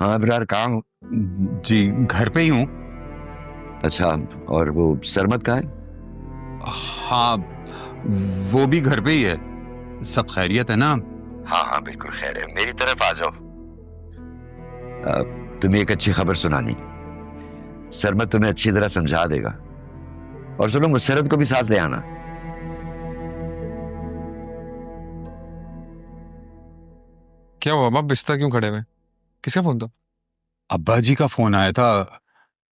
हाँ अबरार, कहाँ हो? जी घर पे ही हूँ। अच्छा, और वो सरमत कहाँ है? हाँ वो भी घर पे ही है। सब खैरियत है ना? हाँ हाँ बिल्कुल खैर है, मेरी तरफ आ जाओ। तुम्हें एक अच्छी खबर सुनानी। सरमत तुम्हें अच्छी तरह समझा देगा। और सुनो, मुसरत को भी साथ ले आना। क्या हुआ बाप, बिस्तर क्यों खड़े हुए? किसका फोन था? अब्बा जी का फोन आया था,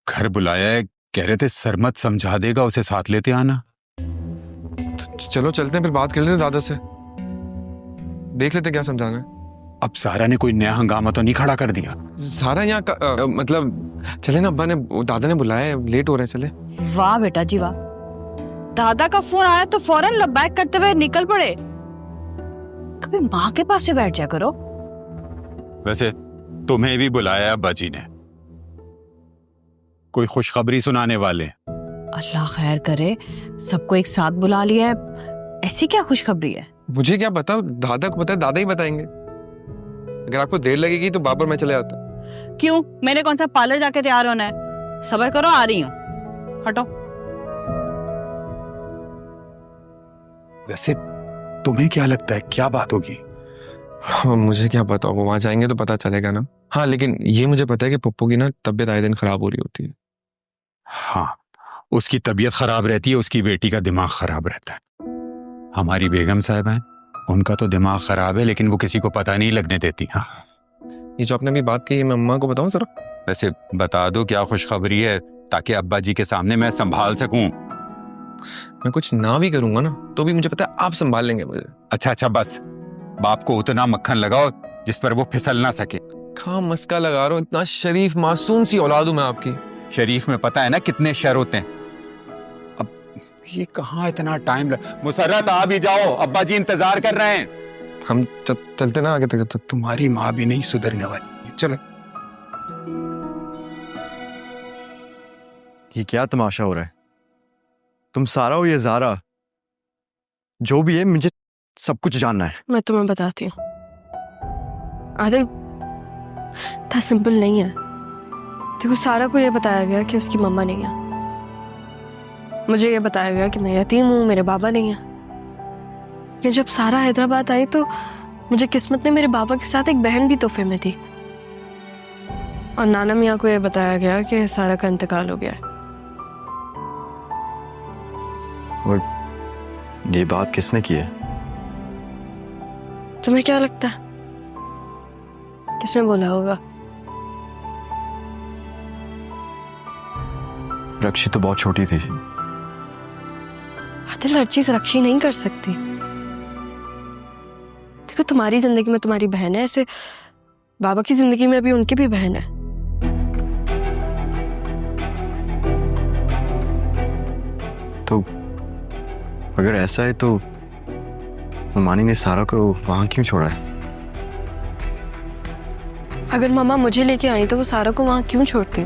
घर बुलाया है, कह रहे थे सरमत समझा देगा, उसे साथ लेते आना। तो चलो चलते हैं, फिर बात कर लेते हैं दादा से, देख लेते हैं क्या समझाना है। अब सारा ने कोई नया हंगामा तो नहीं खड़ा कर दिया? सारा यहाँ मतलब चले ना, अब्बा ने दादा ने बुलाया है, लेट हो रहे हैं, चले। वाह बेटा जी वाह, दादा का फोन आया तो फौरन लबैक करते हुए निकल पड़े। कभी माँ के पास से बैठ जा करो। वैसे तुम्हें भी बुलाया है अब्बा जी ने, कोई खुशखबरी सुनाने वाले। अल्लाह खैर करे, सबको एक साथ बुला लिया है, ऐसी क्या खुशखबरी है? मुझे क्या पता, दादा को पता है, दादा ही बताएंगे। अगर आपको देर लगेगी तो बाबर मैं चले आता। क्यों, मैंने कौन सा पार्लर जाके तैयार होना है? सबर करो, आ रही हूँ, हटो। वैसे तुम्हें क्या लगता है क्या बात होगी? हाँ, मुझे क्या पता, वो वहां जाएंगे तो पता चलेगा ना। हाँ लेकिन ये मुझे पता है कि पप्पू की ना तबीयत आए दिन खराब हो रही होती है। हाँ, उसकी तबीयत खराब रहती है, उसकी बेटी का दिमाग खराब रहता है। हमारी बेगम साहब हैं, उनका तो दिमाग खराब है लेकिन वो किसी को पता नहीं लगने देती। हाँ, ये जो आपने अभी बात की, मैं अम्मा को बताऊं जरा? वैसे बता दो क्या खुशखबरी है, ताकि अब्बा जी के सामने मैं संभाल सकूं। मैं कुछ ना भी करूंगा ना तो भी मुझे पता है आप संभाल लेंगे मुझे। अच्छा अच्छा बस, बाप को उतना मक्खन लगाओ जिस पर वो फिसल ना सके। कहाँ मस्का लगा रहा हूँ, इतना शरीफ मासूम सी औलाद हूं मैं आपकी। शरीफ में पता है ना कितने शर होते हैं। अब ये कहाँ इतना टाइम मुसर्रत, आ भी जाओ, अब्बा जी इंतजार कर रहे हैं। हम चलते ना आगे तक, जब तक तुम्हारी माँ भी नहीं सुधरने वाली। चलो। ये क्या तमाशा हो रहा है? तुम सारा हो ये ज़ारा, जो भी है मुझे सब कुछ जानना है। मैं तुम्हें बताती हूँ आदिल, इतना सिंपल नहीं है। देखो, सारा को ये बताया गया कि उसकी मम्मा नहीं है, मुझे ये बताया गया कि मैं यतीम हूँ, मेरे बाबा नहीं है। लेकिन जब सारा हैदराबाद आई तो मुझे किस्मत ने मेरे बाबा के साथ एक बहन भी तोहफे में दी। और नाना मियाँ को ये बताया गया कि सारा का इंतकाल हो गया है। और ये बात किसने की है? तुम्हें क्या लगता है किसने बोला होगा? रक्षी तो बहुत छोटी थी। आदिल, हर चीज रक्षी नहीं कर सकती। देखो, तुम्हारी जिंदगी में तुम्हारी बहन है, ऐसे बाबा की जिंदगी में भी उनकी भी बहन है। तो अगर ऐसा है तो मानी ने सारा को वहां क्यों छोड़ा है? अगर मामा मुझे लेके आई तो वो सारा को वहां क्यों छोड़ती?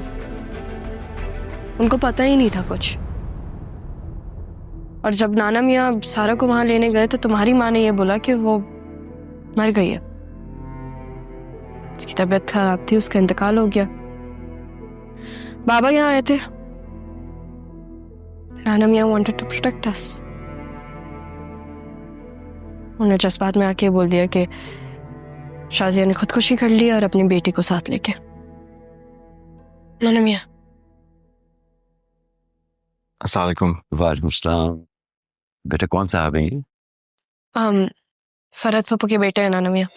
उनको पता ही नहीं था कुछ। और जब नाना मियाँ सारा को वहां लेने गए तो तुम्हारी माँ ने ये बोला कि वो मर गई है, उसकी तबीयत खराब थी, उसका इंतकाल हो गया। बाबा यहाँ आए थे, नाना मियाँ वांटेड टू प्रोटेक्ट अस। उन्होंने जज्बात में आके बोल दिया कि शाजिया ने खुदकुशी कर ली और अपनी बेटी को साथ लेके। नाना मियाँ। अस्सलाम वालेकुम। वालेकुम सलाम। बेटा कौन सा है ये? फरहत पप्पू के बेटे हैं नाना मियाँ।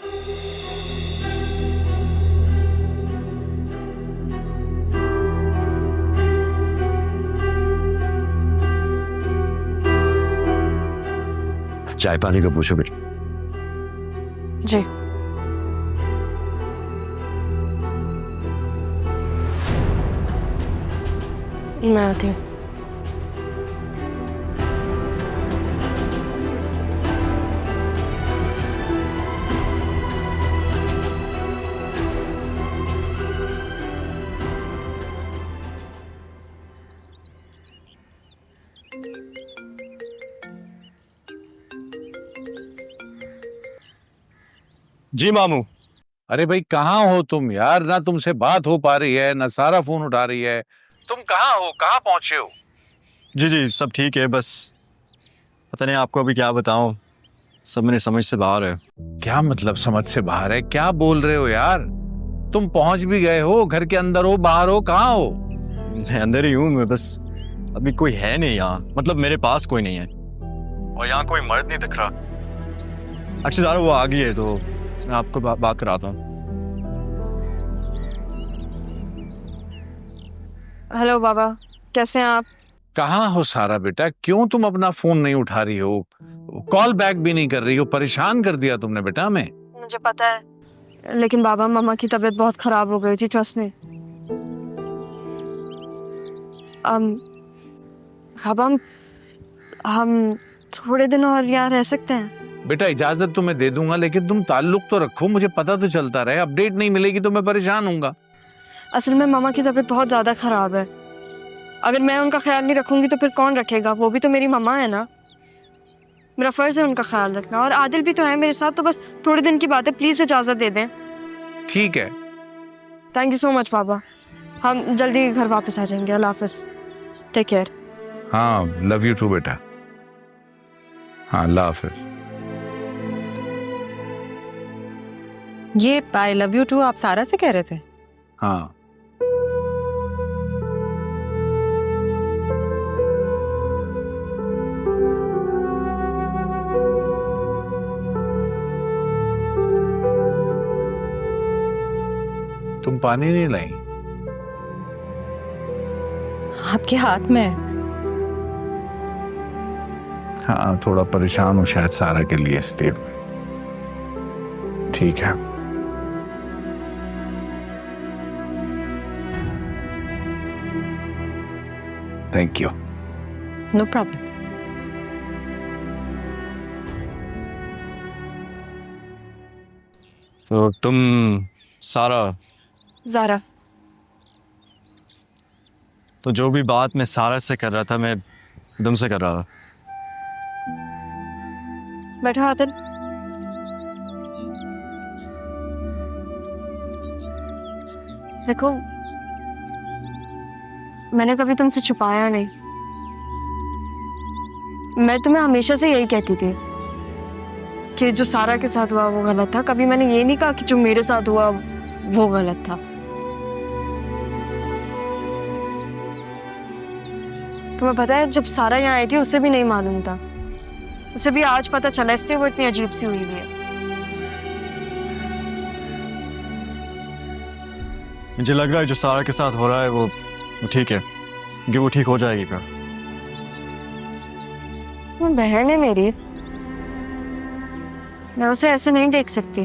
चाय पानी का पूछो बेटा। जी। मैं आती हूँ। जी मामू। अरे भाई कहाँ हो तुम यार? ना तुमसे बात हो पा रही है, ना सारा फोन उठा रही है। तुम कहाँ हो? कहाँ पहुंचे हो? जी जी सब ठीक है, बस पता नहीं आपको अभी क्या बताऊं, सब मेरे समझ से बाहर है। क्या मतलब समझ से बाहर है? क्या बोल रहे हो यार? तुम पहुंच भी गए हो, घर के अंदर हो, बाहर हो, कहाँ हो? मैं अंदर ही हूँ, मैं बस अभी कोई है नहीं यहाँ, मतलब मेरे पास कोई नहीं है और यहाँ कोई मर्द नहीं दिख रहा। अच्छा ज़रा वो आ गई है तो मैं आपको बात कराता हूँ। हेलो बाबा, कैसे हैं आप? कहाँ हो सारा बेटा? क्यों तुम अपना फोन नहीं उठा रही हो? कॉल बैक भी नहीं कर रही हो? परेशान कर दिया तुमने बेटा हमें। मुझे पता है, लेकिन बाबा मम्मा की तबीयत बहुत खराब हो गई थी, ट्रस्ट में। अब हम थोड़े दिन और यहाँ रह सकते हैं? बेटा इजाजत तुम्हें दे दूंगा, लेकिन तुम ताल्लुक तो रखो, मुझे पता तो चलता रहे। अपडेट नहीं मिलेगी तो मैं परेशान हूँगा। असल में मम्मा की तबीयत बहुत ज़्यादा ख़राब है। अगर मैं उनका ख्याल नहीं रखूंगी तो फिर कौन रखेगा? वो भी तो मेरी मम्मा है ना, मेरा फ़र्ज़ है उनका ख्याल रखना। और आदिल भी तो है मेरे साथ, तो बस थोड़े दिन की बात है, प्लीज़ इजाज़त दे दें। ठीक है। थैंक यू सो मच बाबा, हम जल्दी घर वापस आ जाएंगे। अल्लाह हाफ़िज़, टेक केयर। हाँ, लव यू टू बेटा। हाँ, अल्लाह हाफिज। ये आई लव यू टू आप सारा से कह रहे थे? हाँ। तुम पानी नहीं लाई? आपके हाथ में है। हाँ, थोड़ा परेशान हूँ शायद सारा के लिए इसलिए। ठीक है। Thank you. No problem. तो तुम सारा, ज़ारा, तो जो भी बात मैं सारा से कर रहा था मैं तुमसे कर रहा था। बैठो आदिल। देखो, मैंने कभी तुमसे छुपाया नहीं। मैं तुम्हें हमेशा से यही कहती थी कि जो सारा के साथ हुआ वो गलत था। कभी मैंने ये नहीं कहा कि जो मेरे साथ हुआ वो गलत था। तुम्हें पता है, जब सारा यहाँ आई थी उसे भी नहीं मालूम था, उसे भी आज पता चला, इसलिए वो इतनी अजीब सी हुई है। मुझे लग रहा है जो सारा के साथ हो रहा है वो ठीक है, क्योंकि वो ठीक हो जाएगी फिर। वो बहन है मेरी, मैं उसे ऐसे नहीं देख सकती।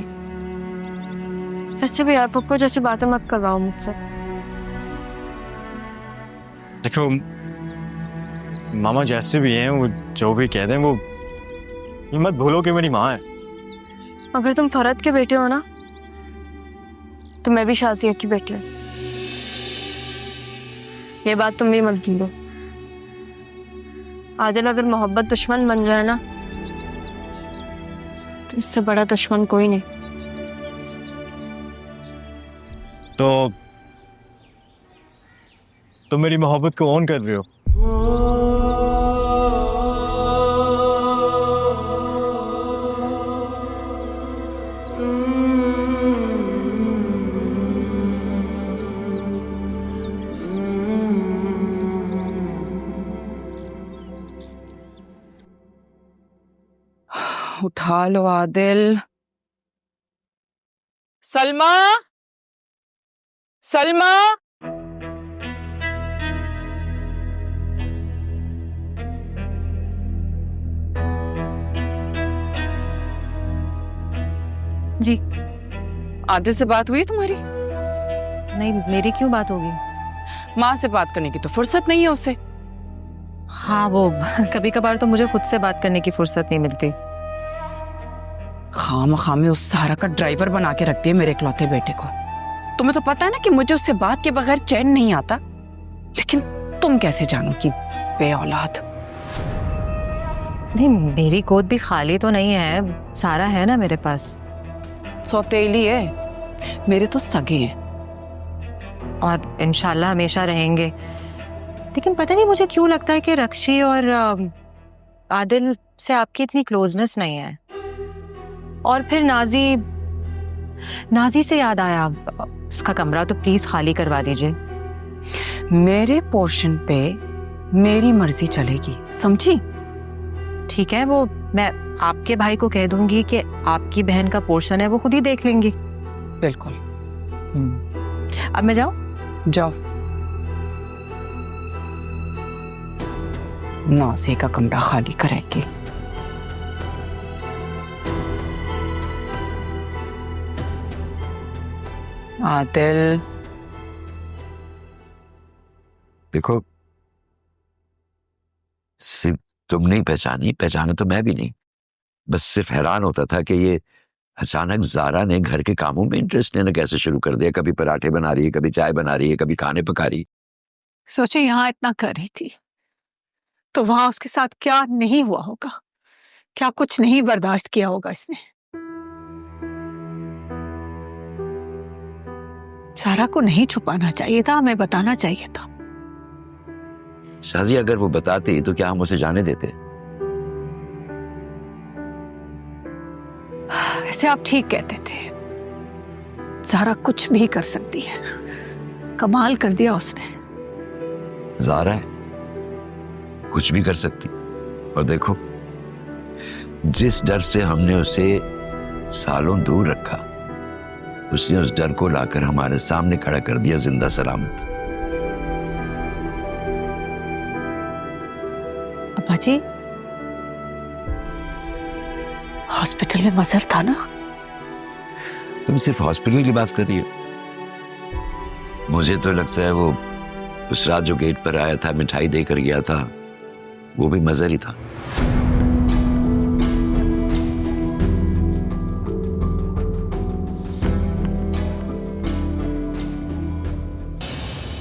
वैसे भी यार पप्पू जैसी बातें मत करवाओ मुझसे। देखो मामा जैसे भी हैं, वो जो भी कह दें, वो ये मत भूलो कि मेरी माँ है। अगर तुम फरहत के बेटे हो ना, तो मैं भी शाजिया की बेटी हूँ। ये बात तुम भी मत भूलो। आदिल अगर मोहब्बत दुश्मन बन जाए ना, तो इससे बड़ा दुश्मन कोई नहीं। तो तुम मेरी मोहब्बत को ऑन कर रहे हो। उठा लो आदिल। सलमा, सलमा, जी आदिल से बात हुई तुम्हारी? नहीं, मेरी क्यों बात होगी? माँ से बात करने की तो फुर्सत नहीं है उसे। हाँ, वो कभी कभार तो मुझे खुद से बात करने की फुर्सत नहीं मिलती। खामखामे उस सारा का ड्राइवर बना के रखती है मेरे इकलौते बेटे को। तुम्हें तो पता है ना कि मुझे उससे बात के बगैर चैन नहीं आता, लेकिन तुम कैसे जानो कि बे औलाद। नहीं, मेरी गोद भी खाली तो नहीं है, सारा है ना मेरे पास। सौतेली है, मेरे तो सगे हैं। और इंशाल्लाह हमेशा रहेंगे। लेकिन पता नहीं मुझे क्यों लगता है कि रक्षी और आदिल से आपकी इतनी क्लोजनेस नहीं है। और फिर नाजी से याद आया, उसका कमरा तो प्लीज खाली करवा दीजिए। मेरे पोर्शन पे मेरी मर्जी चलेगी, समझी? ठीक है, वो मैं आपके भाई को कह दूंगी कि आपकी बहन का पोर्शन है, वो खुद ही देख लेंगी। बिल्कुल। अब मैं जाऊं? जाओ। नाज़े का कमरा खाली कराएगी। आदिल, देखो, सिर्फ तुम नहीं पहचाना तो मैं भी नहीं। बस सिर्फ हैरान होता था कि ये अचानक ज़ारा ने घर के कामों में इंटरेस्ट लेना कैसे शुरू कर दिया। कभी पराठे बना रही है, कभी चाय बना रही है, कभी खाने पका रही। सोचे यहाँ इतना कर रही थी तो वहां उसके साथ क्या नहीं हुआ होगा, क्या कुछ नहीं बर्दाश्त किया होगा इसने। सारा को नहीं छुपाना चाहिए था, हमें बताना चाहिए था। शाजी, अगर वो बताती तो क्या हम उसे जाने देते? वैसे आप ठीक कहते थे, ज़ारा कुछ भी कर सकती है। कमाल कर दिया उसने। ज़ारा है, कुछ भी कर सकती। और देखो, जिस डर से हमने उसे सालों दूर रखा, उसने उस डर को लाकर हमारे सामने खड़ा कर दिया, जिंदा सलामत। अब्बा जी, हॉस्पिटल में मजर था ना? तुम सिर्फ हॉस्पिटल की बात कर रही हो? मुझे तो लगता है वो उस रात जो गेट पर आया था, मिठाई देकर गया था, वो भी मजर ही था।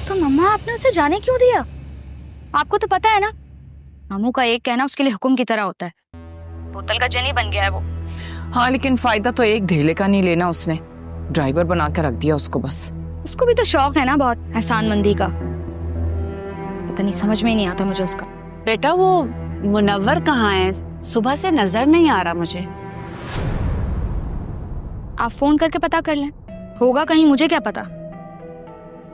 तो मम्मा, आपने उसे जाने क्यों दिया? आपको तो पता है ना, मामू का एक कहना उसके लिए हुक्म की तरह होता है। बोतल का जनी बन गया है वो। हाँ, लेकिन फायदा तो एक धेले का नहीं लेना उसने। ड्राइवर बना के रख दिया उसको बस। उसको भी तो शौक है ना बहुत एहसानमंदी का। पता नहीं, समझ में ही नहीं आता मुझे उसका। बेटा, वो मुनव्वर कहाँ है? सुबह से नजर नहीं आ रहा मुझे। आप फोन करके पता कर लें, होगा कहीं, मुझे क्या पता।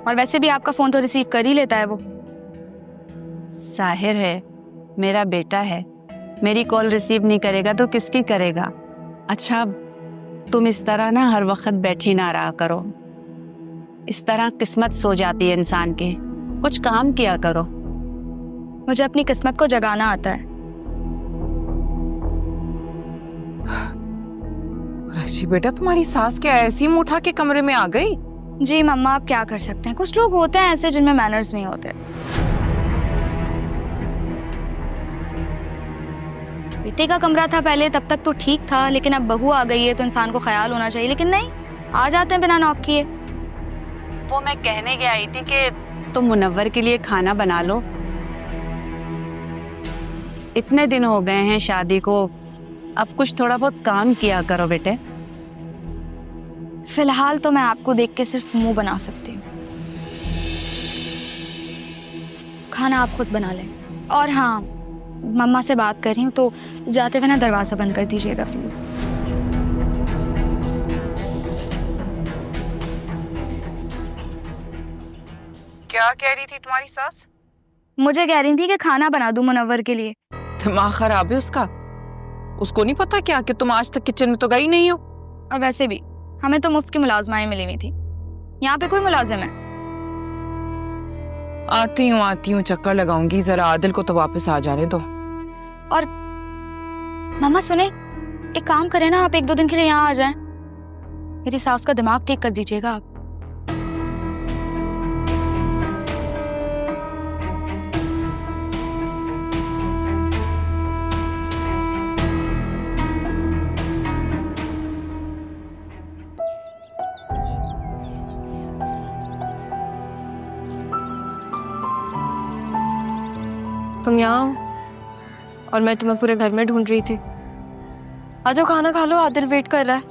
और वैसे भी आपका फोन तो रिसीव कर ही लेता है वो। साहिर है, मेरा बेटा है, मेरी कॉल रिसीव नहीं करेगा तो किसकी करेगा? अच्छा, तुम इस तरह ना हर वक्त बैठी ना रहा करो। इस तरह किस्मत सो जाती है इंसान की। कुछ काम किया करो। मुझे अपनी किस्मत को जगाना आता है। रक्षी बेटा, तुम्हारी सास क्या ऐसी मुंह उठा के कमरे में आ गई? जी मम्मा, आप क्या कर सकते हैं, कुछ लोग होते हैं ऐसे जिनमें मैनर्स नहीं होते। बेटे का कमरा था पहले, तब तक तो ठीक था, लेकिन अब बहू आ गई है तो इंसान को ख्याल होना चाहिए। लेकिन नहीं, आ जाते हैं बिना नॉक किए। वो मैं कहने गई आई थी कि तुम मुनव्वर के लिए खाना बना लो। इतने दिन हो गए हैं शादी को, अब कुछ थोड़ा बहुत काम किया करो बेटे। फिलहाल तो मैं आपको देख के सिर्फ मुंह बना सकती हूँ। खाना आप खुद बना लें। और हाँ, मम्मा से बात कर रही हूँ तो जाते हुए ना दरवाजा बंद कर दीजिएगा प्लीज। क्या कह रही थी तुम्हारी सास? मुझे कह रही थी कि खाना बना दूं मुनव्वर के लिए। दिमाग खराब है उसका। उसको नहीं पता क्या कि तुम आज तक किचन में तो गई नहीं हो? और वैसे भी हमें तो मुफ्त की मुलाजमाएं मिली हुई थी, यहाँ पे कोई मुलाजिम है? आती हूँ, चक्कर लगाऊंगी। जरा आदिल को तो वापस आ जाने दो। और मम्मा सुने, एक काम करें ना, आप 1-2 दिन के लिए यहाँ आ जाएं। मेरी सास का दिमाग ठीक कर दीजिएगा आप। तुम यहाँ हो और मैं तुम्हें पूरे घर में ढूंढ रही थी। आ जाओ, खाना खा लो, आदिल वेट कर रहा है।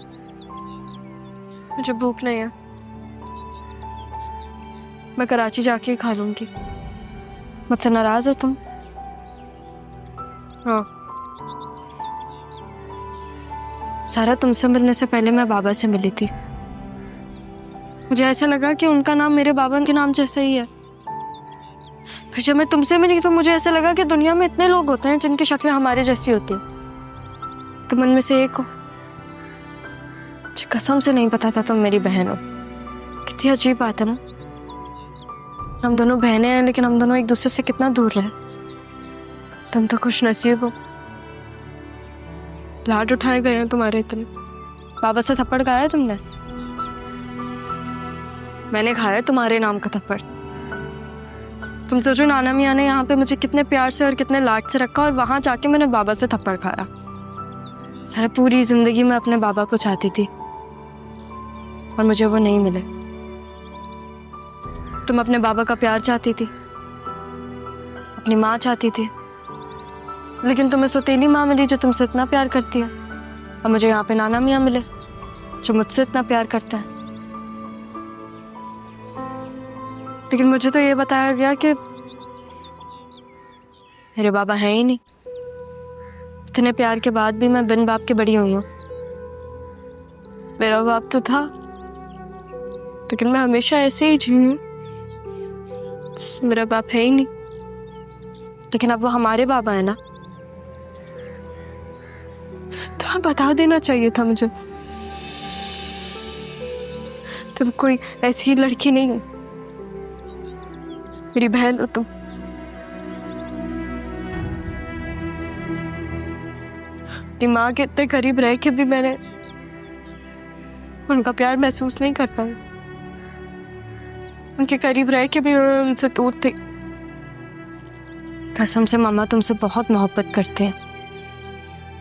मुझे भूख नहीं है, मैं कराची जाके ही खा लूंगी। मुझसे नाराज हो तुम? हाँ। सारा, तुमसे मिलने से पहले मैं बाबा से मिली थी। मुझे ऐसा लगा कि उनका नाम मेरे बाबा के नाम जैसा ही है। फिर जब मैं तुमसे मिली तो मुझे ऐसा लगा कि दुनिया में इतने लोग होते हैं जिनकी शक्लें हमारे जैसी होती हैं। तुम उनमें से एक हो। मुझे कसम से नहीं पता था तुम मेरी बहन हो। कितनी अजीब बात है ना, हम दोनों बहनें हैं लेकिन हम दोनों एक दूसरे से कितना दूर रहे। तुम तो खुश नसीब हो, लाड उठाए गए हैं तुम्हारे इतने। बाबा से थप्पड़ खाया है तुमने? मैंने खाया तुम्हारे नाम का थप्पड़। तुम सोचो नाना मियाँ ने यहाँ पे मुझे कितने प्यार से और कितने लाड से रखा, और वहां जाके मैंने बाबा से थप्पड़ खाया। सारा पूरी जिंदगी में अपने बाबा को चाहती थी और मुझे वो नहीं मिले। तुम अपने बाबा का प्यार चाहती थी, अपनी माँ चाहती थी, लेकिन तुम्हें सौतेली माँ मिली जो तुमसे इतना प्यार करती है, और मुझे यहाँ पे नाना मियाँ मिले जो मुझसे इतना प्यार करते हैं। लेकिन मुझे तो ये बताया गया कि मेरे बाबा हैं ही नहीं। इतने प्यार के बाद भी मैं बिन बाप के बड़ी हुई हूँ। मेरा बाप तो था, लेकिन मैं हमेशा ऐसे ही जी हूँ। मेरा बाप है ही नहीं, लेकिन अब वो हमारे बाबा है ना। तुम्हें बता देना चाहिए था मुझे। तुम कोई ऐसी लड़की नहीं हो, मेरी बहन हो तुम। अपनी माँ के इतने करीब रह के भी मैंने उनका प्यार महसूस नहीं कर पाया। उनके करीब रह के भी मैं उनसे दूर थी। कसम से मामा तुमसे बहुत मोहब्बत करते हैं,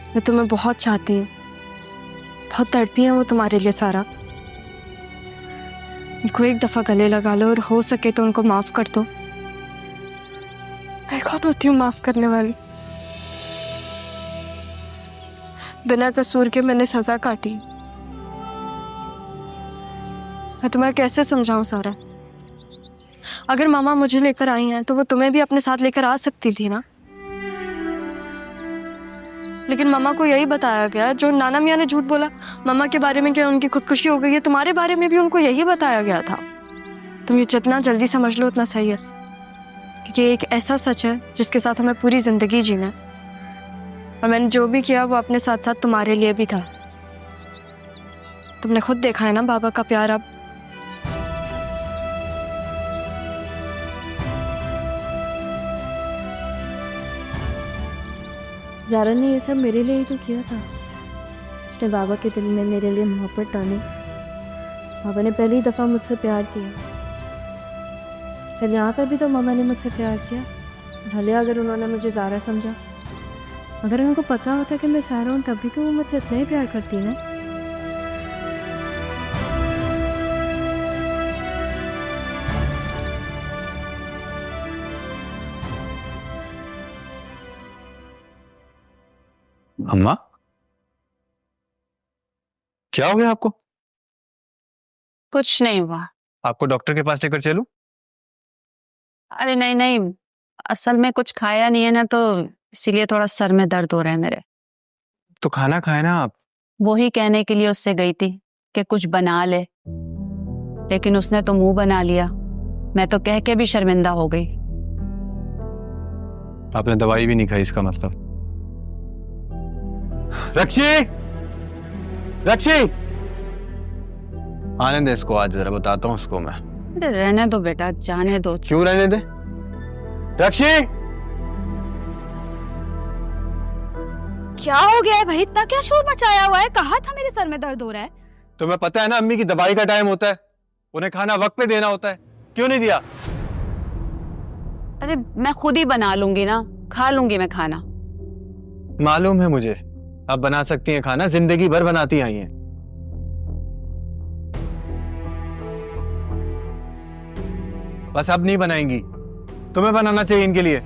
मैं तुम्हें बहुत चाहती हूँ, बहुत तड़पी हैं वो तुम्हारे लिए। सारा, उनको एक दफा गले लगा लो और हो सके तो उनको माफ कर दो। मैं कौन होती हूँ माफ करने वाली? बिना कसूर के मैंने सजा काटी। मैं तुम्हें कैसे समझाऊं सारा? अगर मामा मुझे लेकर आई हैं तो वो तुम्हें भी अपने साथ लेकर आ सकती थी ना। लेकिन मामा को यही बताया गया, जो नाना मियाँ ने झूठ बोला मामा के बारे में कि उनकी खुदकुशी हो गई है, तुम्हारे बारे में भी उनको यही बताया गया था। तुम ये जितना जल्दी समझ लो उतना सही है, क्योंकि एक ऐसा सच है जिसके साथ हमें पूरी जिंदगी जीना है। और मैंने जो भी किया वो अपने साथ साथ तुम्हारे लिए भी था। तुमने खुद देखा है ना बाबा का प्यार। अब ज़ारा ने ये सब मेरे लिए ही तो किया था। उसने बाबा के दिल में मेरे लिए मोहब्बत डाली। बाबा ने पहली दफ़ा मुझसे प्यार किया। फिर यहाँ पर भी तो मामा ने मुझसे प्यार किया। भले अगर उन्होंने मुझे ज़ारा समझा, अगर उनको पता होता कि मैं ज़ारा हूँ तब भी तो वो मुझसे इतना ही प्यार करती ना। अम्मा, क्या हो गया आपको? कुछ नहीं हुआ। आपको डॉक्टर के पास लेकर चलूं? अरे नहीं नहीं, असल में कुछ खाया नहीं है ना, तो इसीलिए थोड़ा सर में दर्द हो रहा है मेरे। तो खाना खाए ना आप। वो ही कहने के लिए उससे गई थी कि कुछ बना ले, लेकिन उसने तो मुंह बना लिया। मैं तो कह के भी शर्मिंदा हो गई। आपने दवाई भी नहीं खाई इसका मतलब। रक्षी, रक्षी, आने दे इसको, आज जरा बताता हूँ उसको मैं। अरे रहने दो बेटा, जाने दो। क्यों रहने दे? रक्षी, क्या हो गया है भाई? इतना क्या शोर मचाया हुआ है? कहा था मेरे सर में दर्द हो रहा है। तुम्हें पता है ना अम्मी की दवाई का टाइम होता है, उन्हें खाना वक्त पे देना होता है, क्यों नहीं दिया? अरे मैं खुद ही बना लूंगी ना, खा लूंगी मैं खाना। मालूम है मुझे, आप बना सकती हैं खाना, जिंदगी भर बनाती आई हैं। बस अब नहीं बनाएंगी, तुम्हें बनाना चाहिए इनके लिए।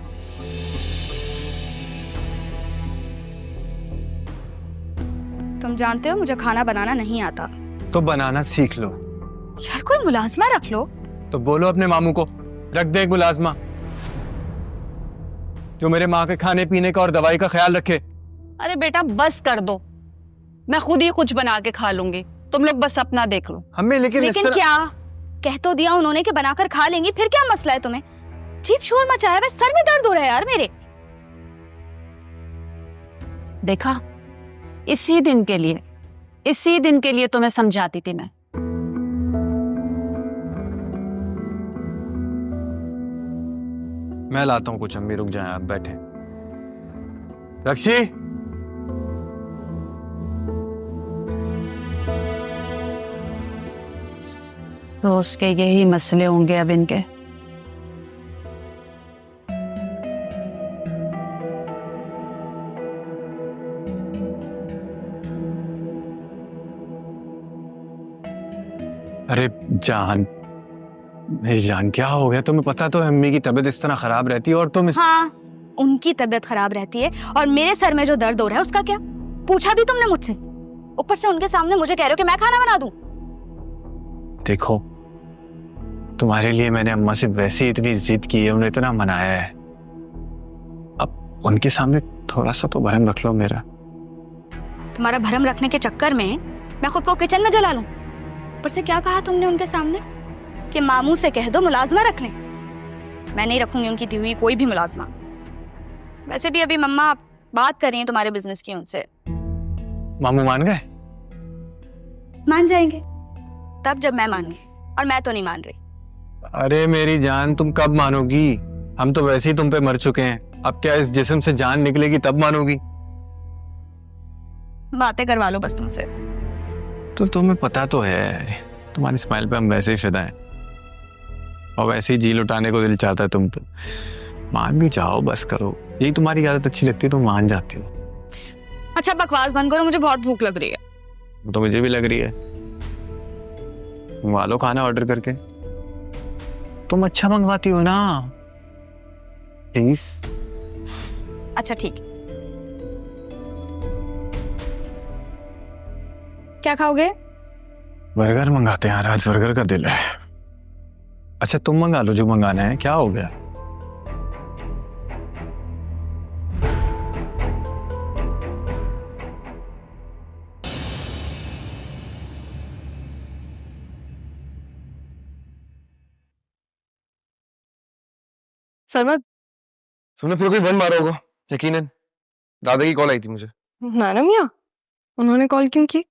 तुम जानते हो मुझे खाना बनाना नहीं आता, तो बनाना सीख लो। यार कोई मुलाजमा रख लो। तो बोलो अपने मामू को रख दे एक मुलाजमा जो मेरे माँ के खाने पीने का और दवाई का ख्याल रखे। अरे बेटा बस कर दो, मैं खुद ही कुछ बना के खा लूंगी, तुम लोग बस अपना देख लो। हमें लेकिन क्या कह तो दिया उन्होंने कि बनाकर खा लेंगी, फिर क्या मसला है तुम्हें? चीप शोर मचाया है, सर में दर्द हो रहा है यार मेरे। देखा, इसी दिन के लिए तुम्हें समझाती थी मैं। मैं लाता हूँ कुछ, अम्मी रुक जाएं, आप बैठे। रक्षी, रोज के यही मसले होंगे अब इनके। अरे जान, मेरी जान क्या हो गया? तुम्हें पता तो है अम्मी की तबीयत इस तरह खराब रहती है और तुम हाँ, उनकी तबीयत खराब रहती है और मेरे सर में जो दर्द हो रहा है उसका क्या? पूछा भी तुमने मुझसे? ऊपर से उनके सामने मुझे कह रहे हो कि मैं खाना बना दूं। देखो, तुम्हारे लिए मैंने अम्मा से वैसे इतनी जिद की है, उन्हें इतना मनाया है, अब उनके सामने थोड़ा सा तो भरम रख लो मेरा। तुम्हारा भरम रखने के चक्कर में मैं खुद को किचन में जला लूं? ऊपर से क्या कहा तुमने उनके सामने कि मामू से कह दो मुलाजमा रख लें? मैं नहीं रखूंगी उनकी दी हुई कोई भी मुलाजमा। वैसे भी अभी मम्मा बात कर रही हैं तुम्हारे बिजनेस की उनसे। मामू मान गए? मान जाएंगे तब जब मैं मान गई, और मैं तो नहीं मान रही। अरे मेरी जान, तुम कब मानोगी? हम तो वैसे ही तुम पे मर चुके हैं, अब क्या इस जिस्म से जान निकलेगी तब मानोगी? बातें करवा लो बस तुमसे। तो तुम्हें पता तो है तुम्हारी स्माइल पे हम वैसे ही फिदा हैं और वैसे ही जी लुटाने को दिल चाहता है। तुम तो मान भी जाओ, बस करो। यही तुम्हारी आदत अच्छी लगती है, तुम मान जाती हो। अच्छा बकवास बंद करो, मुझे बहुत भूख लग रही है। तो मुझे भी लग रही है, मंगवा लो खाना ऑर्डर करके। तुम अच्छा मंगवाती हो ना, प्लीज। अच्छा ठीक है, क्या खाओगे? बर्गर मंगाते हैं यार, आज बर्गर का दिल है। अच्छा तुम मंगा लो जो मंगाना है, क्या हो गया? सरमद, तुमने फिर कोई बंद मारा होगा यकीनन। दादा की कॉल आई थी मुझे। नाना मियाँ, उन्होंने कॉल क्यों की?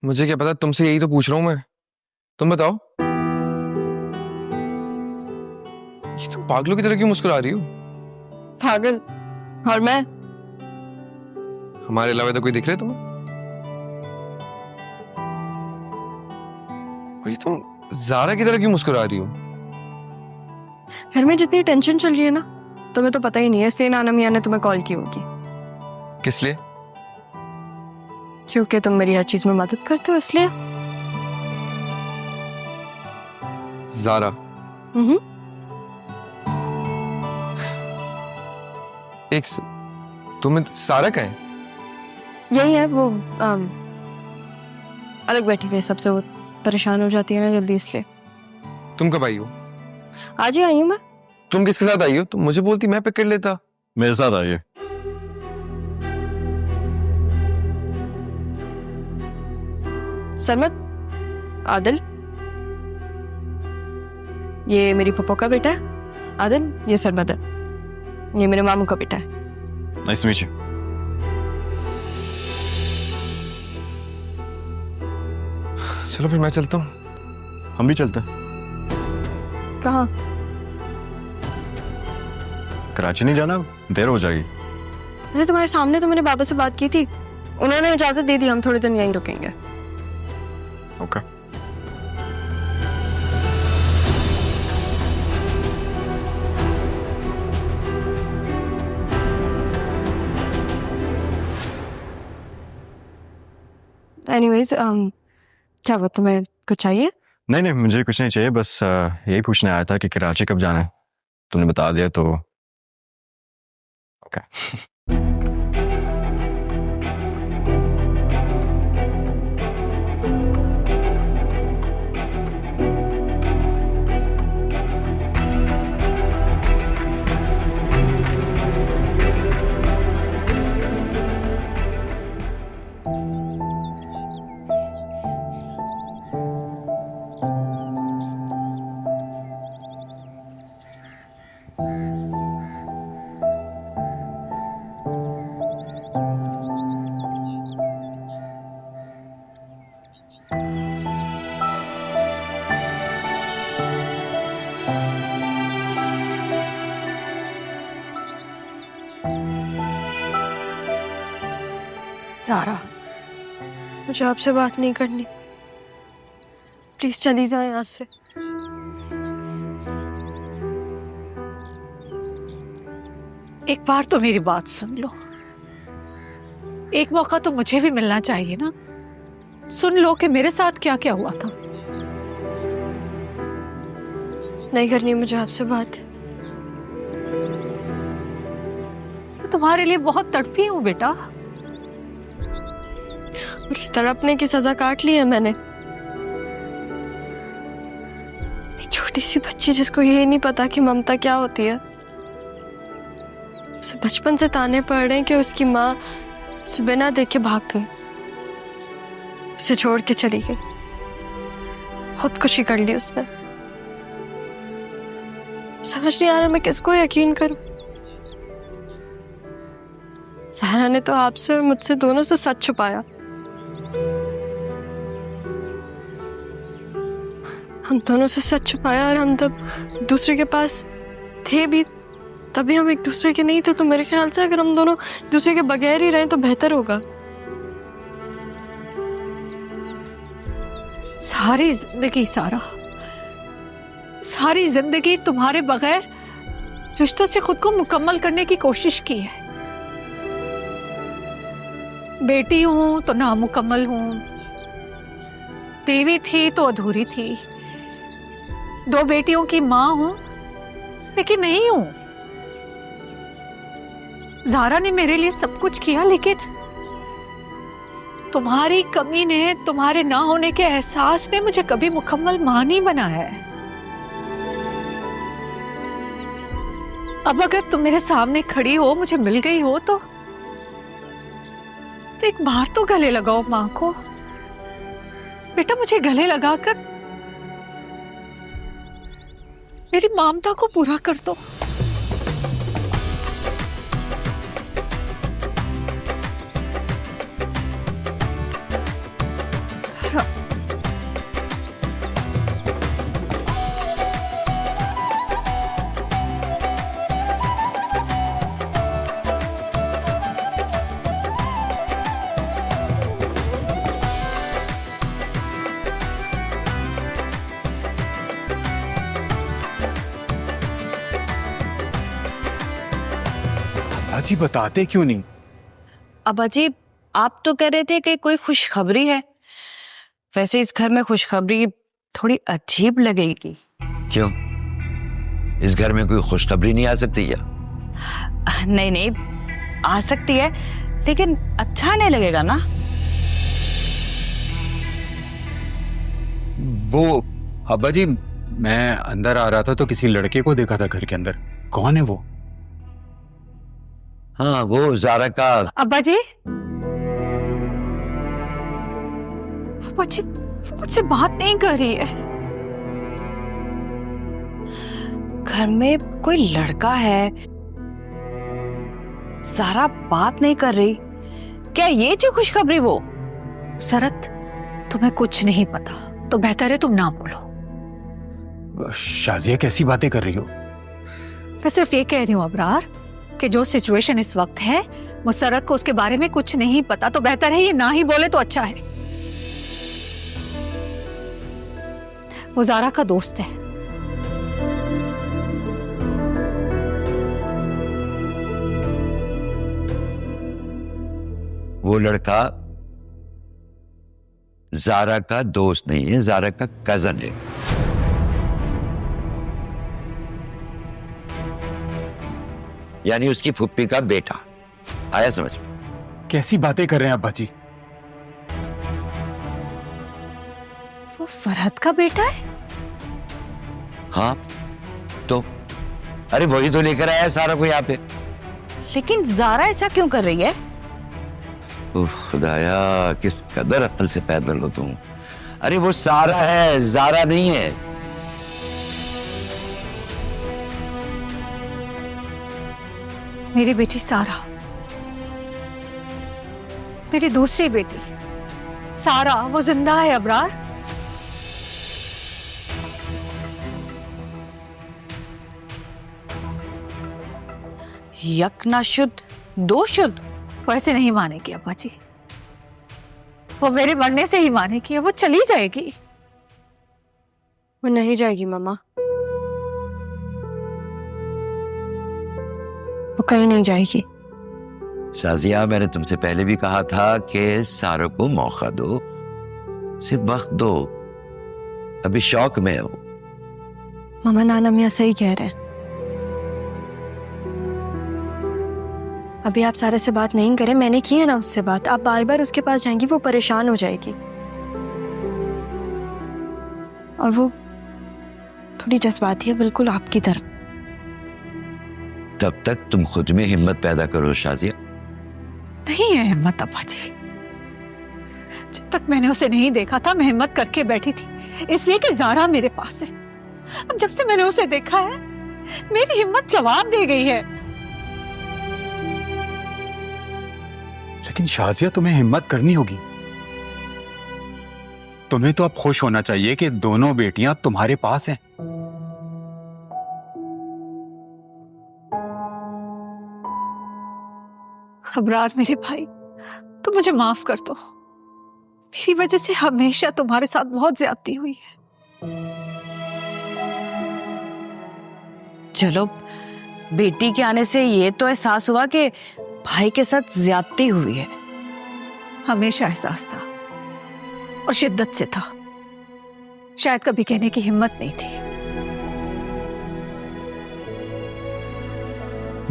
मुझे क्या पता, तुमसे यही तो पूछ रहा हूँ मैं। तुम बताओ, ये तुम पागलों की तरह क्यों मुस्कुरा रही हो? पागल? और मैं? हमारे अलावा तो कोई दिख रहे तुम्हें? और ये तुम ज़ारा की तरह क्यों मुस्कुरा रही हो? घर में जितनी टेंशन चल रही है ना, तुम्हें तो पता ही नहीं है, इसलिए नाना मियाँ ने तुम्हें कॉल की होगी। किस लिए? क्योंकि तुम मेरी हर चीज में मदद करते हो, इसलिए। ज़ारा, तुम्हें सारा का है? यही है वो, अलग बैठी हुई है सबसे, वो परेशान हो जाती है ना जल्दी, इसलिए। तुम कब आई हो? आज ही आई हूँ मैं। तुम किसके साथ आई हो? तुम मुझे बोलती, मैं पिक कर लेता। मेरे साथ आइए। सरमद, आदिल, ये मेरी पप्पो का बेटा है। आदिल, ये सरमद है, ये मेरे मामू का बेटा है। Nice to meet you. चलो फिर मैं चलता हूँ। हम भी चलते हैं। कहाँ? कराची नहीं जाना, देर हो जाएगी। अरे तुम्हारे सामने तो मैंने बाबा से बात की थी, उन्होंने इजाजत दे दी, हम थोड़े दिन यहीं रुकेंगे। ओके। एनीवेज, क्या वो तुम्हें कुछ चाहिए? नहीं नहीं, मुझे कुछ नहीं चाहिए, बस यही पूछने आया था कि कराची कब जाना है। तुमने बता दिया तो ओके। सारा, मुझे आपसे बात नहीं करनी, प्लीज चली जाए यहाँ से। एक बार तो मेरी बात सुन लो, एक मौका तो मुझे भी मिलना चाहिए ना। सुन लो कि मेरे साथ क्या क्या हुआ था। नहीं करनी मुझे आपसे बात। तो तुम्हारे लिए बहुत तड़पी हूँ बेटा। और इस तड़पने की सजा काट ली है मैंने। एक छोटी सी बच्ची जिसको ये नहीं पता कि ममता क्या होती है, उसे बचपन से ताने पड़ रहे हैं कि उसकी माँ उसे बिना देखे भाग गई, उसे छोड़ के चली गई, खुदकुशी कर ली उसने। समझ नहीं आ रहा मैं किसको यकीन करूं। ज़हरा ने तो आपसे और मुझसे दोनों से सच छुपाया। हम दोनों से सच छुपाया और हम तब दूसरे के पास थे भी, तभी हम एक दूसरे के नहीं थे। तो मेरे ख्याल से अगर हम दोनों दूसरे के बगैर ही रहें तो बेहतर होगा। सारी जिंदगी सारा, सारी जिंदगी तुम्हारे बगैर रिश्तों से खुद को मुकम्मल करने की कोशिश की है। बेटी हूं तो नामुकम्मल हूं, बीवी थी तो अधूरी थी, दो बेटियों की मां हूं लेकिन नहीं हूं। ज़ारा ने मेरे लिए सब कुछ किया, लेकिन तुम्हारी कमी ने, तुम्हारे ना होने के एहसास ने मुझे कभी मुकम्मल मां नहीं बनाया है। अब अगर तुम मेरे सामने खड़ी हो, मुझे मिल गई हो, तो एक बार तो गले लगाओ मां को। बेटा मुझे गले लगाकर मेरी ममता को पूरा कर दो। अजी बताते क्यों नहीं? अब अजी आप तो कह रहे थे कि कोई खुशखबरी है, वैसे इस घर में खुशखबरी थोड़ी अजीब लगेगी। क्यों? इस घर में कोई खुशखबरी नहीं आ सकती क्या? नहीं नहीं, आ सकती है, लेकिन अच्छा नहीं लगेगा ना। वो अब्बा जी, मैं अंदर आ रहा था तो किसी लड़के को देखा था घर के अंदर। कौन है वो? हाँ, वो ज़ारा का। अब्बा जी, अब्बा जी वो मुझसे बात नहीं कर रही है। घर में कोई लड़का है, ज़ारा बात नहीं कर रही, क्या ये थी खुशखबरी? वो सरत, तुम्हें कुछ नहीं पता तो बेहतर है तुम ना बोलो। शाजिया कैसी बातें कर रही हो? मैं सिर्फ ये कह रही हूँ अबरार कि जो सिचुएशन इस वक्त है, मुसरत को उसके बारे में कुछ नहीं पता, तो बेहतर है ये ना ही बोले तो अच्छा है। वो ज़ारा का दोस्त है। वो लड़का ज़ारा का दोस्त नहीं है, ज़ारा का कजन है। यानी उसकी फुप्पी का बेटा। आया समझ? कैसी बातें कर रहे हैं अब्बा जी? वो फरहत का बेटा है? हाँ तो अरे वही तो लेकर आया है सारा को यहाँ पे। लेकिन ज़ारा ऐसा क्यों कर रही है? उफ खुदाया, किस कदर अक्ल से पैदल हो तुम। अरे वो सारा है, ज़ारा नहीं है। मेरी बेटी सारा, मेरी दूसरी बेटी सारा, वो जिंदा है अबरार। यक ना शुद्ध दो शुद्ध। वैसे नहीं मानेगी अब्बा जी, वो मेरे मरने से ही मानेगी और वो चली जाएगी। वो नहीं जाएगी मामा, वो कहीं नहीं जाएगी। शाजिया, मैंने तुमसे पहले भी कहा था कि सारों को मौका दो, सिर्फ वक्त दो, अभी शौक में हो। मामा नाना मियाँ सही कह रहे हैं। अभी आप सारे से बात नहीं करें, मैंने की है ना उससे बात। आप बार बार उसके पास जाएंगी, वो परेशान हो जाएगी। और वो थोड़ी जज्बाती है, बिल्कुल आपकी तरह। तब तक तुम खुद में हिम्मत पैदा करो शाजिया। नहीं है हिम्मत अब्बा जी। जब तक मैंने उसे नहीं देखा था मैं हिम्मत करके बैठी थी, इसलिए कि ज़ारा मेरे पास है। अब जब से मैंने उसे देखा है मेरी हिम्मत जवाब दे गई है। लेकिन शाजिया, तुम्हें हिम्मत करनी होगी। तुम्हें तो अब खुश होना चाहिए कि दोनों बेटियां तुम्हारे पास हैं। अबरार मेरे भाई, तुम मुझे माफ कर दो। मेरी वजह से हमेशा तुम्हारे साथ बहुत ज्यादती हुई है। चलो, बेटी के आने से ये तो एहसास हुआ कि भाई के साथ ज्यादती हुई है। हमेशा एहसास था और शिद्दत से था, शायद कभी कहने की हिम्मत नहीं थी।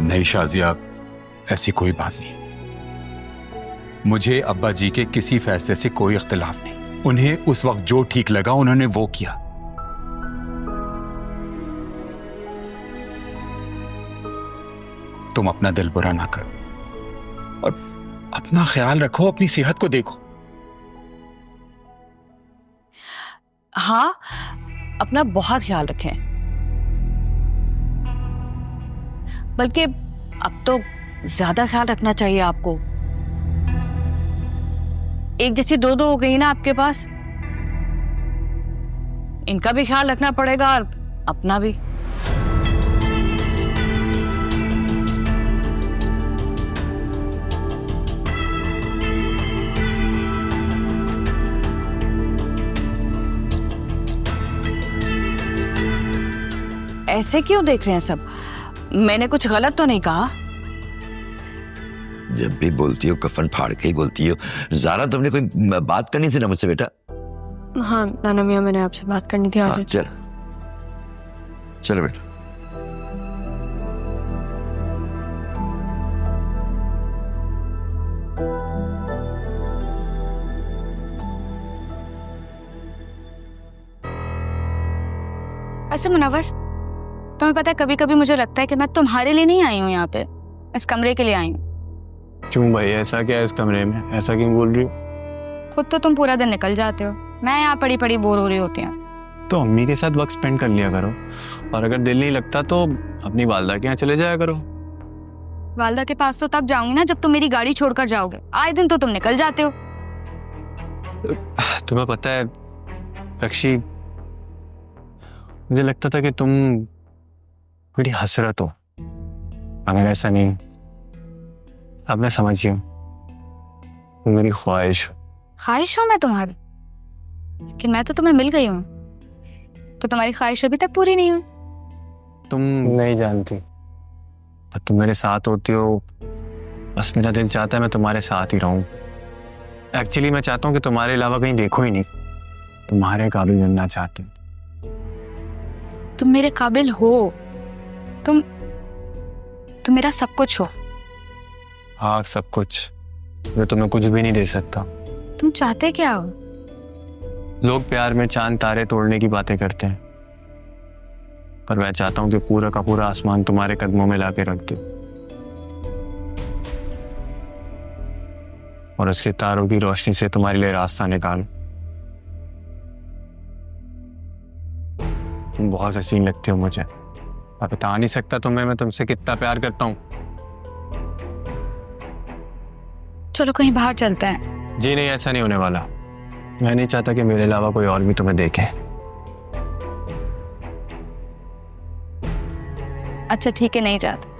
नहीं शाजिया, ऐसी कोई बात नहीं। मुझे अब्बा जी के किसी फैसले से कोई इख्तिलाफ नहीं। उन्हें उस वक्त जो ठीक लगा उन्होंने वो किया। तुम अपना दिल बुरा ना करो और अपना ख्याल रखो, अपनी सेहत को देखो। हाँ, अपना बहुत ख्याल रखें। बल्कि अब तो ज्यादा ख्याल रखना चाहिए आपको। एक जैसी दो हो गई ना आपके पास, इनका भी ख्याल रखना पड़ेगा और अपना भी। ऐसे क्यों देख रहे हैं सब? मैंने कुछ गलत तो नहीं कहा? जब भी बोलती हो कफन फाड़ के ही बोलती हो। ज़ारा, तुमने कोई बात करनी थी ना मुझसे बेटा? हाँ नाना मियाँ, मैंने आपसे बात करनी थी। आज चल चलो बेटा। ऐसे मुनव्वर, तुम्हें पता है कभी कभी मुझे लगता है कि मैं तुम्हारे लिए नहीं आई हूँ यहाँ पे, इस कमरे के लिए आई हूँ। क्यों भाई, ऐसा क्या है इस कमरे में? ऐसा क्यों बोल रही हो? खुद तो तुम पूरा दिन निकल जाते हो, मैं यहाँ पड़ी पड़ी बोर हो रही होती हूँ। तो अम्मी के साथ वक्त स्पेंड कर लिया करो, और अगर दिल नहीं लगता तो अपनी वालदा के यहाँ चले जाया करो। वालदा के पास तो तब जाऊंगी ना जब तुम मेरी गाड़ी छोड़कर जाओगे। आए दिन तो तुम निकल जाते हो। तुम्हें पता है रक्षी, मुझे लगता था कि तुम मेरी हसरत हो, मगर ऐसा नहीं। अब मैं समझिए, तुम मेरी ख्वाहिश हो। ख्वाहिश हूँ मैं तुम्हारी, लेकिन मैं तो तुम्हें मिल गई हूँ, तो तुम्हारी ख्वाहिश अभी तक पूरी नहीं हुई। तुम नहीं जानती, जब तुम मेरे साथ होती हो बस मेरा दिल चाहता है मैं तुम्हारे साथ ही रहूं। एक्चुअली मैं चाहता हूँ कि तुम्हारे अलावा कहीं देखो ही नहीं, तुम्हारे काबिल बनना चाहती हूँ। तुम मेरे काबिल हो, तुम मेरा सब कुछ हो। हाँ, सब कुछ। मैं तुम्हें कुछ भी नहीं दे सकता। तुम चाहते क्या हो? लोग प्यार में चांद तारे तोड़ने की बातें करते हैं, पर मैं चाहता हूं कि पूरा का पूरा आसमान तुम्हारे कदमों में लाके रख दे और उसके तारों की रोशनी से तुम्हारे लिए रास्ता निकालूं। तुम बहुत हसीन लगती हो मुझे, मैं बता नहीं सकता तुम्हें मैं तुमसे कितना प्यार करता हूँ। चलो कहीं बाहर चलते हैं। जी नहीं, ऐसा नहीं होने वाला। मैं नहीं चाहता कि मेरे अलावा कोई और भी तुम्हें देखे। अच्छा ठीक है, नहीं चाहते।